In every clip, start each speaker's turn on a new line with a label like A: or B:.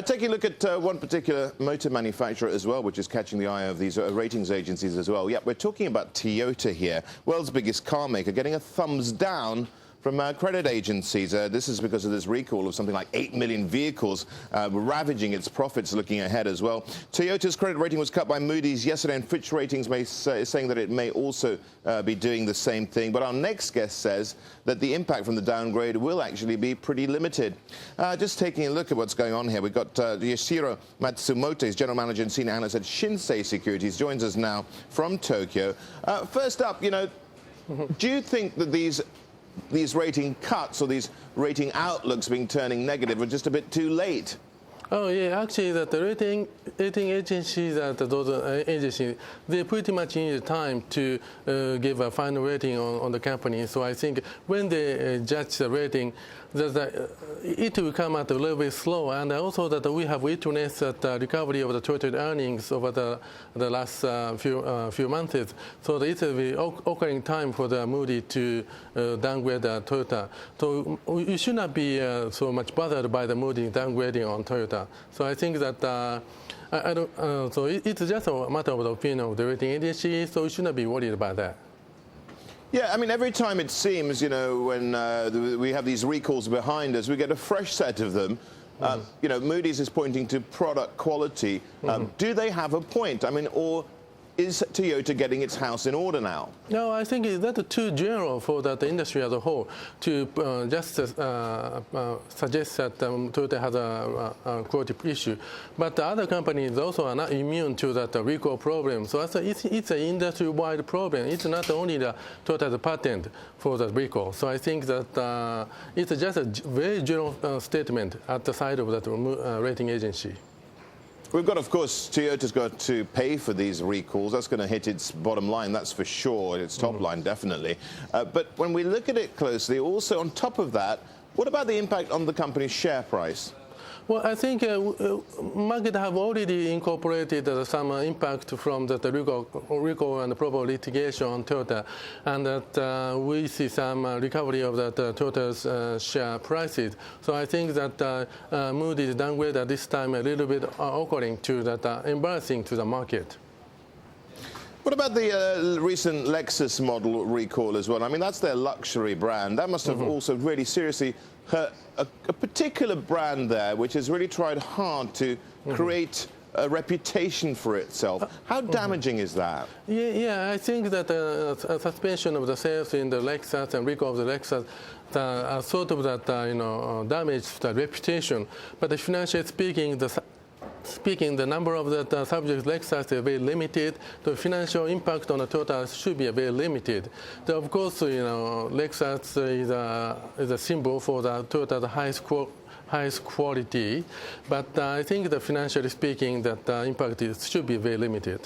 A: Taking a look at one particular motor manufacturer as well, which is catching the eye of these ratings agencies as well. Yep, we're talking about Toyota here, world's biggest car maker, getting a thumbs down from credit agencies. This is because of this recall of something like 8 million vehicles, ravaging its profits looking ahead as well. Toyota's credit rating was cut by Moody's yesterday, and Fitch Ratings is saying that it may also be doing the same thing. But our next guest says that the impact from the downgrade will actually be pretty limited. Just taking a look at what's going on here, we've got Yasuhiro Matsumoto, he's General Manager and Senior Analyst at Shinsei Securities, joins us now from Tokyo. First up, do you think that these rating cuts or these rating outlooks being turning negative are just a bit too late?
B: Oh yeah, actually, the rating agencies, those agencies, they pretty much need time to give a final rating on the company. So I think when they judge the rating, it will come out a little bit slow, and also that we have witnessed the recovery of the Toyota earnings over the last few months. So it will be occurring time for the Moody to downgrade the Toyota. So you should not be so much bothered by the Moody downgrading on Toyota. So I think that so it's just a matter of the opinion of the rating agency. So you should not be worried about that.
A: Yeah, I mean, every time it seems, when we have these recalls behind us, we get a fresh set of them. Moody's is pointing to product quality. Do they have a point? I mean, or is Toyota getting its house in order now?
B: No, I think that's too general for the industry as a whole to just suggest that Toyota has a quality issue. But the other companies also are not immune to that recall problem. So it's an industry-wide problem. It's not only the Toyota's patent for the recall. So I think that it's just a very general statement at the side of that rating agency.
A: We've got, of course, Toyota's got to pay for these recalls. That's going to hit its bottom line, that's for sure, its top line, definitely. But when we look at it closely, also on top of that, what about the impact on the company's share price?
B: Well, I think market have already incorporated some impact from the recall and probable litigation on Toyota, and that we see some recovery of that Toyota's share prices. So I think that Moody's downgrade at this time a little bit occurring to that embarrassing to the market.
A: What about the recent Lexus model recall as well? I mean, that's their luxury brand. That must have also really seriously hurt a particular brand there, which has really tried hard to create a reputation for itself. How damaging is that?
B: Yeah, I think that a suspension of the sales in the Lexus and recall of the Lexus sort of that damage the reputation. But financially speaking, the number of the subject Lexus is very limited. The financial impact on the Toyota should be very limited. So of course, Lexus is a symbol for the Toyota's highest quality, but I think that financially speaking, that impact should be very limited.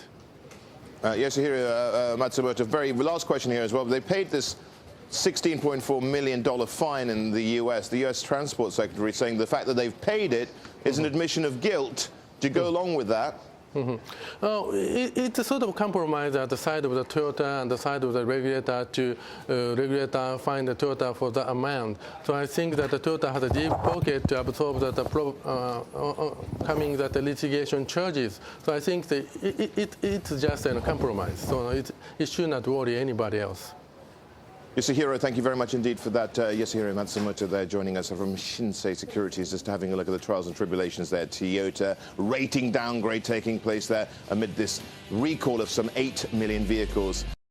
A: Yasuhiro Matsumoto, very last question here as well. They paid this $16.4 million fine in the U.S. The U.S. Transport Secretary saying the fact that they've paid it is an admission of guilt. Do you go along with that? It's a sort of compromise at the side of the Toyota and the side of the regulator to regulator find the Toyota for the amount. So I think that the Toyota has a deep pocket to absorb the coming that the litigation charges. So I think that it's just a compromise. So it should not worry anybody else. Yasuhiro, thank you very much indeed for that. Yasuhiro Matsumoto there joining us from Shinsei Securities, just having a look at the trials and tribulations there. Toyota rating downgrade taking place there amid this recall of some 8 million vehicles.